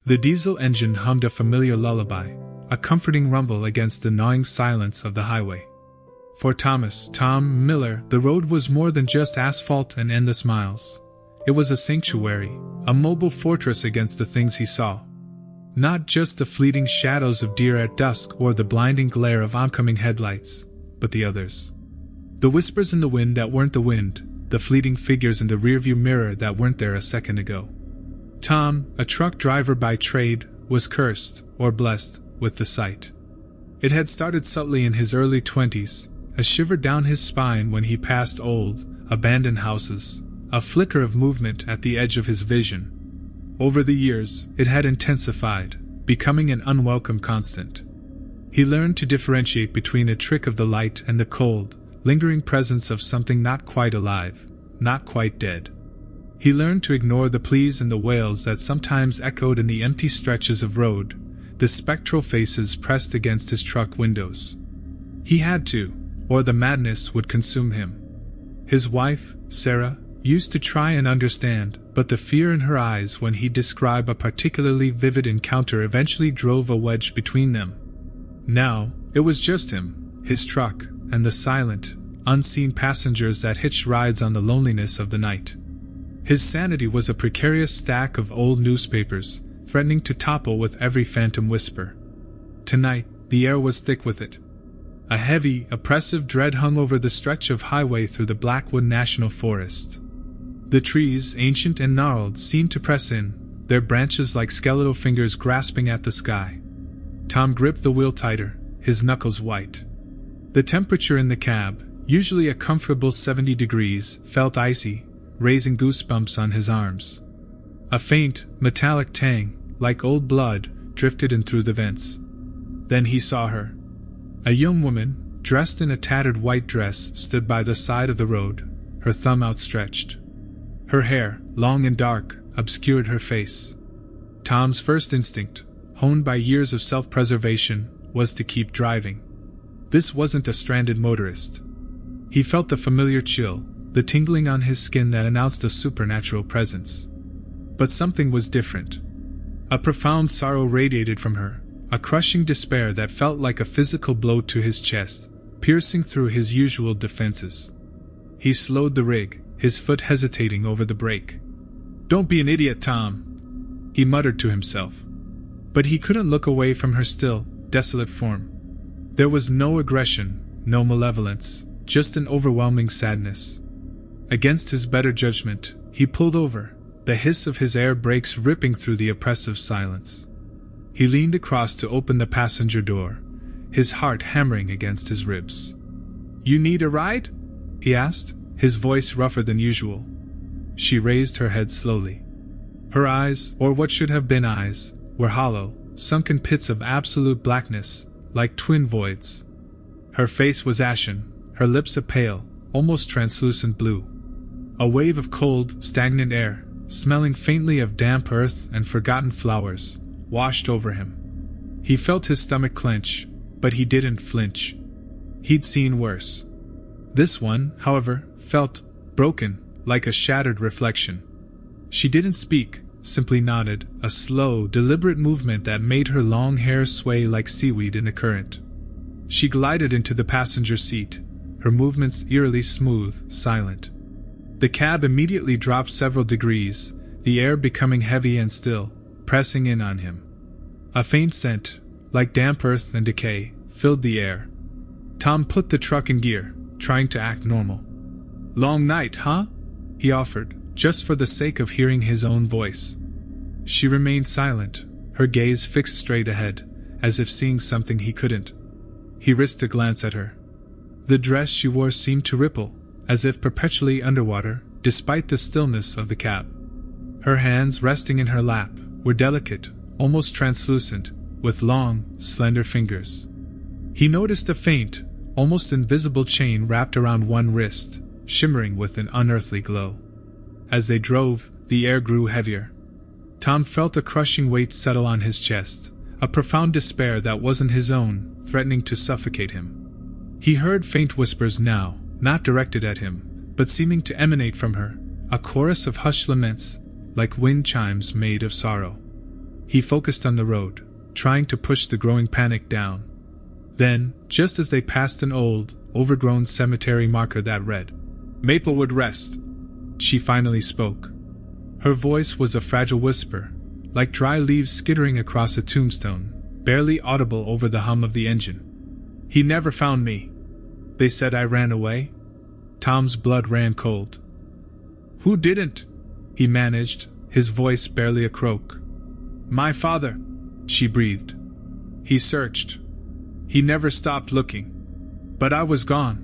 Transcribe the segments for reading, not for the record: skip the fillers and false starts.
The diesel engine hummed a familiar lullaby, a comforting rumble against the gnawing silence of the highway. For Tom Miller, the road was more than just asphalt and endless miles. It was a sanctuary, a mobile fortress against the things he saw. Not just the fleeting shadows of deer at dusk or the blinding glare of oncoming headlights, but the others. The whispers in the wind that weren't the wind, the fleeting figures in the rearview mirror that weren't there a second ago. Tom, a truck driver by trade, was cursed, or blessed, with the sight. It had started subtly in his early 20s, a shiver down his spine when he passed old, abandoned houses, a flicker of movement at the edge of his vision. Over the years, it had intensified, becoming an unwelcome constant. He learned to differentiate between a trick of the light and the cold, lingering presence of something not quite alive, not quite dead. He learned to ignore the pleas and the wails that sometimes echoed in the empty stretches of road, the spectral faces pressed against his truck windows. He had to, or the madness would consume him. His wife, Sarah, used to try and understand, but the fear in her eyes when he described a particularly vivid encounter eventually drove a wedge between them. Now, it was just him, his truck, and the silent, unseen passengers that hitched rides on the loneliness of the night. His sanity was a precarious stack of old newspapers, threatening to topple with every phantom whisper. Tonight, the air was thick with it. A heavy, oppressive dread hung over the stretch of highway through the Blackwood National Forest. The trees, ancient and gnarled, seemed to press in, their branches like skeletal fingers grasping at the sky. Tom gripped the wheel tighter, his knuckles white. The temperature in the cab, usually a comfortable 70 degrees, felt icy, raising goosebumps on his arms. A faint, metallic tang, like old blood, drifted in through the vents. Then he saw her. A young woman, dressed in a tattered white dress, stood by the side of the road, her thumb outstretched. Her hair, long and dark, obscured her face. Tom's first instinct, honed by years of self-preservation, was to keep driving. This wasn't a stranded motorist. He felt the familiar chill, the tingling on his skin that announced a supernatural presence. But something was different. A profound sorrow radiated from her, a crushing despair that felt like a physical blow to his chest, piercing through his usual defenses. He slowed the rig, his foot hesitating over the brake. "Don't be an idiot, Tom," he muttered to himself. But he couldn't look away from her still, desolate form. There was no aggression, no malevolence, just an overwhelming sadness. Against his better judgment, he pulled over, the hiss of his air brakes ripping through the oppressive silence. He leaned across to open the passenger door, his heart hammering against his ribs. "You need a ride?" he asked, his voice rougher than usual. She raised her head slowly. Her eyes, or what should have been eyes, were hollow, sunken pits of absolute blackness, like twin voids. Her face was ashen, her lips a pale, almost translucent blue. A wave of cold, stagnant air, smelling faintly of damp earth and forgotten flowers, washed over him. He felt his stomach clench, but he didn't flinch. He'd seen worse. This one, however, felt broken, like a shattered reflection. She didn't speak, simply nodded, a slow, deliberate movement that made her long hair sway like seaweed in a current. She glided into the passenger seat, her movements eerily smooth, silent. The cab immediately dropped several degrees, the air becoming heavy and still, pressing in on him. A faint scent, like damp earth and decay, filled the air. Tom put the truck in gear, trying to act normal. "Long night, huh?" he offered, just for the sake of hearing his own voice. She remained silent, her gaze fixed straight ahead, as if seeing something he couldn't. He risked a glance at her. The dress she wore seemed to ripple, as if perpetually underwater, despite the stillness of the cab. Her hands resting in her lap were delicate, almost translucent, with long, slender fingers. He noticed a faint, almost invisible chain wrapped around one wrist, shimmering with an unearthly glow. As they drove, the air grew heavier. Tom felt a crushing weight settle on his chest, a profound despair that wasn't his own, threatening to suffocate him. He heard faint whispers now, not directed at him, but seeming to emanate from her, a chorus of hushed laments, like wind chimes made of sorrow. He focused on the road, trying to push the growing panic down. Then, just as they passed an old, overgrown cemetery marker that read, "Maplewood Rest," she finally spoke. Her voice was a fragile whisper, like dry leaves skittering across a tombstone, barely audible over the hum of the engine. "He never found me. They said I ran away." Tom's blood ran cold. "Who didn't?" he managed, his voice barely a croak. "My father," she breathed. "He searched. He never stopped looking. But I was gone."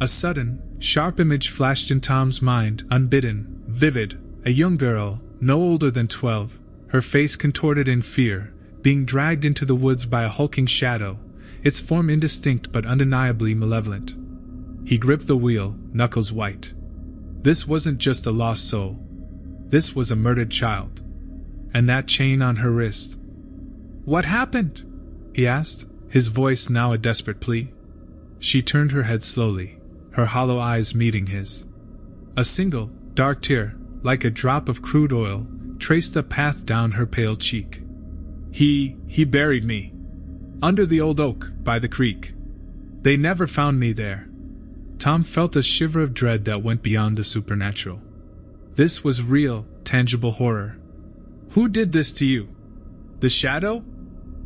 A sudden, sharp image flashed in Tom's mind, unbidden, vivid, a young girl, no older than 12, her face contorted in fear, being dragged into the woods by a hulking shadow, its form indistinct but undeniably malevolent. He gripped the wheel, knuckles white. This wasn't just a lost soul. This was a murdered child. And that chain on her wrist. "What happened?" he asked, his voice now a desperate plea. She turned her head slowly, her hollow eyes meeting his. A single, dark tear, like a drop of crude oil, traced a path down her pale cheek. He buried me. Under the old oak, by the creek. They never found me there." Tom felt a shiver of dread that went beyond the supernatural. This was real, tangible horror. "Who did this to you? The shadow?"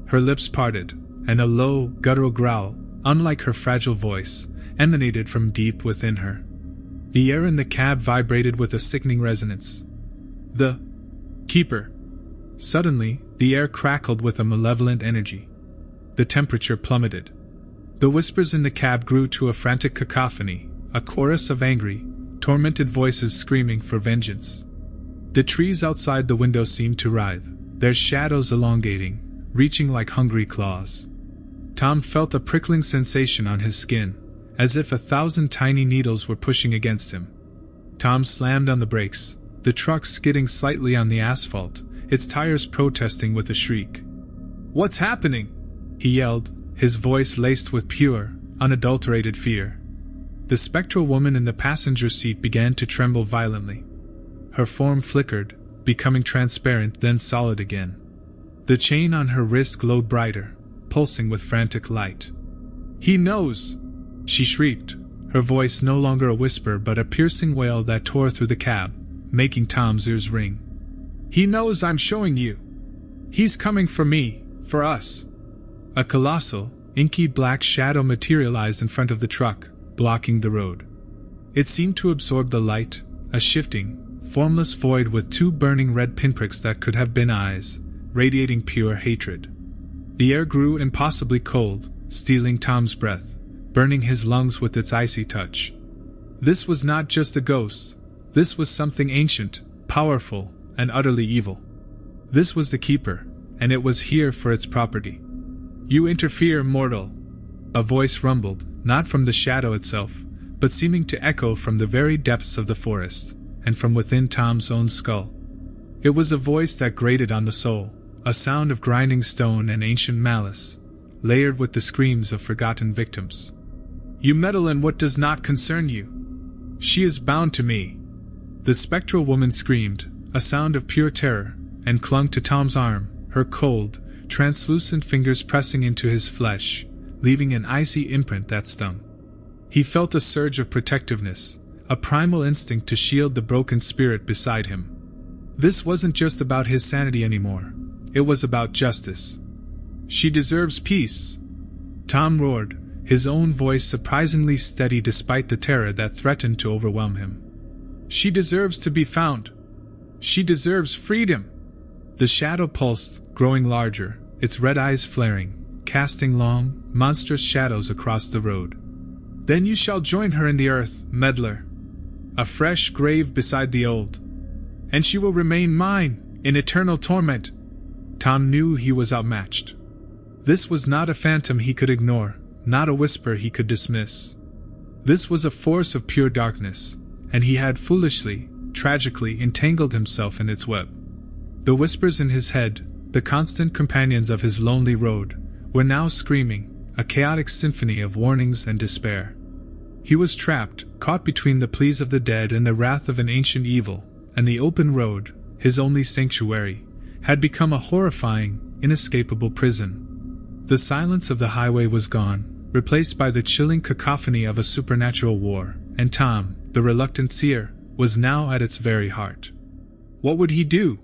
Her lips parted, and a low, guttural growl, unlike her fragile voice, emanated from deep within her. The air in the cab vibrated with a sickening resonance. "The keeper." Suddenly, the air crackled with a malevolent energy. The temperature plummeted. The whispers in the cab grew to a frantic cacophony, a chorus of angry, tormented voices screaming for vengeance. The trees outside the window seemed to writhe, their shadows elongating, reaching like hungry claws. Tom felt a prickling sensation on his skin, as if 1,000 tiny needles were pushing against him. Tom slammed on the brakes, the truck skidding slightly on the asphalt, its tires protesting with a shriek. "What's happening?" he yelled, his voice laced with pure, unadulterated fear. The spectral woman in the passenger seat began to tremble violently. Her form flickered, becoming transparent, then solid again. The chain on her wrist glowed brighter, pulsing with frantic light. "He knows!" she shrieked, her voice no longer a whisper but a piercing wail that tore through the cab, making Tom's ears ring. "He knows I'm showing you! He's coming for me, for us!" A colossal, inky black shadow materialized in front of the truck, blocking the road. It seemed to absorb the light, a shifting, formless void with 2 burning red pinpricks that could have been eyes, radiating pure hatred. The air grew impossibly cold, stealing Tom's breath, burning his lungs with its icy touch. This was not just a ghost, this was something ancient, powerful, and utterly evil. This was the keeper, and it was here for its property. "You interfere, mortal!" A voice rumbled, not from the shadow itself, but seeming to echo from the very depths of the forest, and from within Tom's own skull. It was a voice that grated on the soul, a sound of grinding stone and ancient malice, layered with the screams of forgotten victims. "You meddle in what does not concern you. She is bound to me." The spectral woman screamed, a sound of pure terror, and clung to Tom's arm, her cold, translucent fingers pressing into his flesh, leaving an icy imprint that stung. He felt a surge of protectiveness, a primal instinct to shield the broken spirit beside him. This wasn't just about his sanity anymore, it was about justice. "She deserves peace!" Tom roared, his own voice surprisingly steady despite the terror that threatened to overwhelm him. "She deserves to be found! She deserves freedom!" The shadow pulsed, growing larger, its red eyes flaring, casting long, monstrous shadows across the road. "Then you shall join her in the earth, meddler. A fresh grave beside the old. And she will remain mine, in eternal torment." Tom knew he was outmatched. This was not a phantom he could ignore, not a whisper he could dismiss. This was a force of pure darkness, and he had foolishly, tragically entangled himself in its web. The whispers in his head, the constant companions of his lonely road, were now screaming, a chaotic symphony of warnings and despair. He was trapped, caught between the pleas of the dead and the wrath of an ancient evil, and the open road, his only sanctuary, had become a horrifying, inescapable prison. The silence of the highway was gone, replaced by the chilling cacophony of a supernatural war, and Tom, the reluctant seer, was now at its very heart. What would he do?